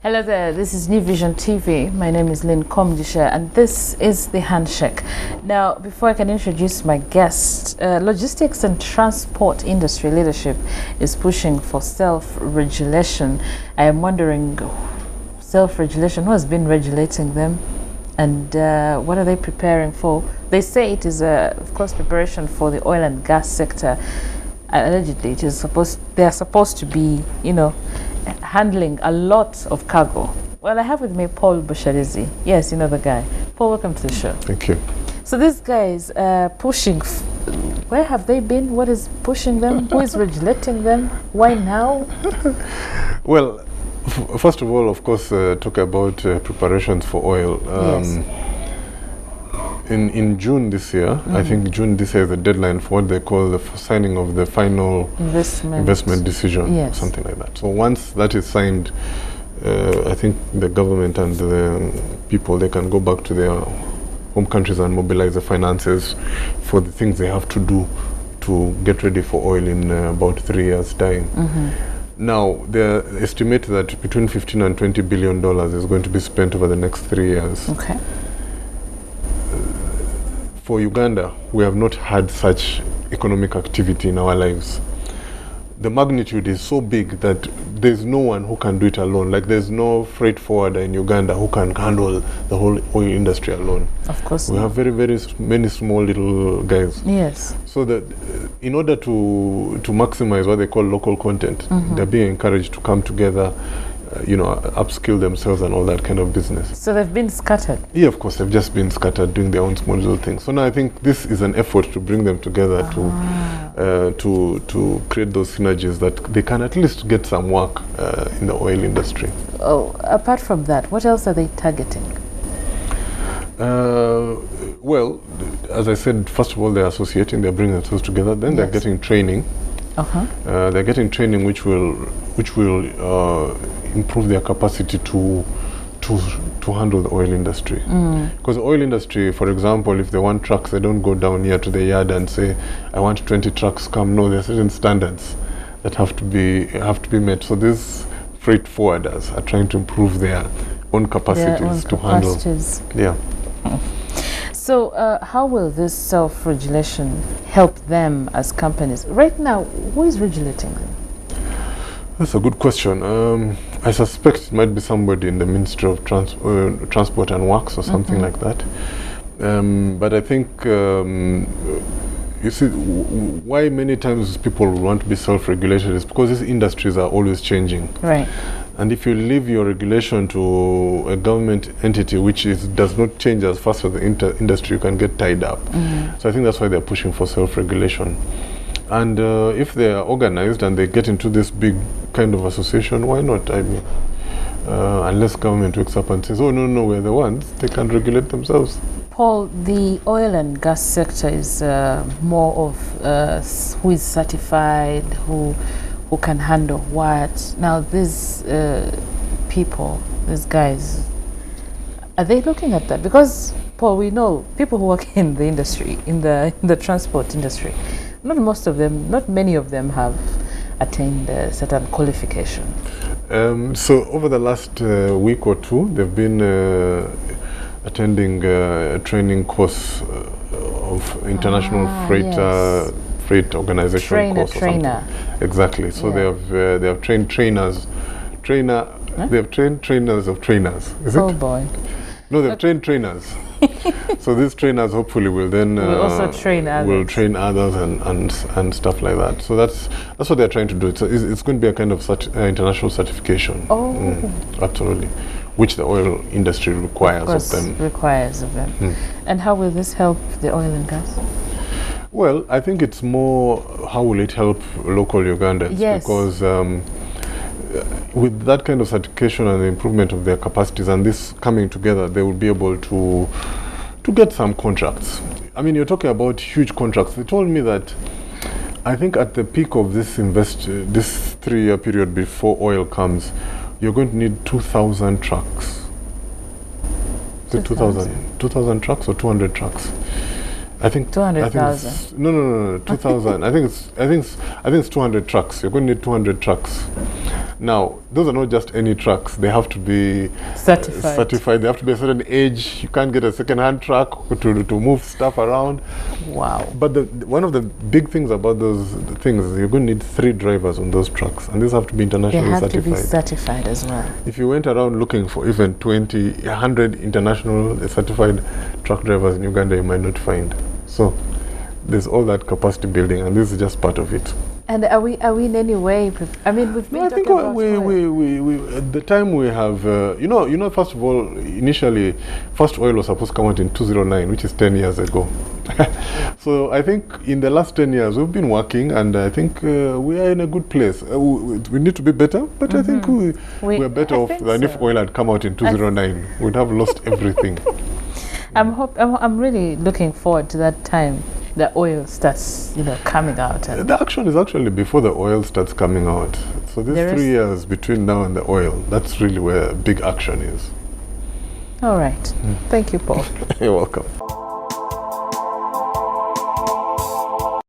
Hello there, this is New Vision TV. My name is Lynn Komdisha and this is the Handshake. Now, before I can introduce my guest, logistics and transport industry leadership is pushing for self-regulation. I am wondering, self-regulation, who has been regulating them and what are they preparing for? They say it is, of course, preparation for the oil and gas sector. Allegedly, they are supposed to be, handling a lot of cargo. Well, I have with me Paul Busharizi. Yes, you know the guy. Paul, welcome to the show. Thank you. So these guys pushing, where have they been? What is pushing them? Who is regulating them? Why now? Well, first of all, of course, talk about preparations for oil. Yes. In June this year, I think June this year is the deadline for what they call the signing of the final investment decision, something like that. So once that is signed, I think the government and the people, they can go back to their home countries and mobilize the finances for the things they have to do to get ready for oil in about 3 years' time. Now, they estimate that between $15 and $20 billion is going to be spent over the next 3 years. Okay. For Uganda, we have not had such economic activity in our lives. The magnitude is so big that there's no one who can do it alone. Like there's no freight forwarder in Uganda who can handle the whole oil industry alone. Of course. We have very, very many small little guys. Yes. So that in order to maximize what they call local content, they're being encouraged to come together, upskill themselves and all that kind of business. So they've been scattered? Yeah, of course, they've just been scattered doing their own small little things. So now I think this is an effort to bring them together to create those synergies that they can at least get some work in the oil industry. Oh, apart from that, what else are they targeting? Well, as I said, first of all, they're associating, they're bringing themselves together, then they're getting training. They're getting training which will improve their capacity to handle the oil industry. Because the oil industry, for example, if they want trucks, they don't go down here to the yard and say, I want 20 trucks come. No, there are certain standards that have to be met. So these freight forwarders are trying to improve their own capacities to handle. Yeah. So how will this self-regulation help them as companies? Right now, who is regulating them? That's a good question. I suspect it might be somebody in the Ministry of Transport and Works or something like that. But I think, you see, why many times people want to be self-regulated is because these industries are always changing. Right. And if you leave your regulation to a government entity which does not change as fast as the industry, you can get tied up. So I think that's why they're pushing for self-regulation. And if they are organized and they get into this big kind of association, why not? I mean, unless government wakes up and says, oh, no, we're the ones, they can regulate themselves. Paul, the oil and gas sector is more of who is certified, who can handle what. Now, these people, these guys, are they looking at that? Because, Paul, we know people who work in the industry, in the transport industry, not many of them have attained a certain qualification. So over the last week or two, they've been attending a training course of international freight organization course or something. Exactly. So they have trained trainers. They have trained trainers of trainers. Is it? Oh boy. No, they've trained trainers. So these trainers hopefully will then also train others. Will train others and stuff like that. So that's what they're trying to do. It's going to be a kind of international certification. Oh, absolutely, which the oil industry requires of them. And how will this help the oil and gas? Well, I think it's more how will it help local Ugandans? Yes. Because with that kind of certification and the improvement of their capacities and this coming together, they will be able to get some contracts. I mean, you're talking about huge contracts. They told me that I think at the peak of this 3-year period before oil comes, you're going to need 2,000 trucks. Is it 2,000 trucks or 200 trucks? I think 200,000. No, 2,000. I think it's 200 trucks. You're going to need 200 trucks. Now, those are not just any trucks. They have to be certified. They have to be a certain age. You can't get a second-hand truck to move stuff around. Wow. But one of the big things about those things is you're going to need 3 drivers on those trucks, and these have to be internationally certified. They have to be certified as well. If you went around looking for even 20, 100 international certified truck drivers in Uganda, you might not find. So there's all that capacity building, and this is just part of it. And are we in any way? I mean, we've been talking about we at the time we have you know first of all, initially first oil was supposed to come out in 2009, which is 10 years ago. So I think in the last 10 years we've been working, and I think we are in a good place. We need to be better, but I think we're better off than if oil had come out in 2009. We'd have lost everything. I'm really looking forward to that time. The oil starts, coming out. The action is actually before the oil starts coming out. So there's 3 years between now and the oil. That's really where big action is. All right. Thank you, Paul. You're welcome.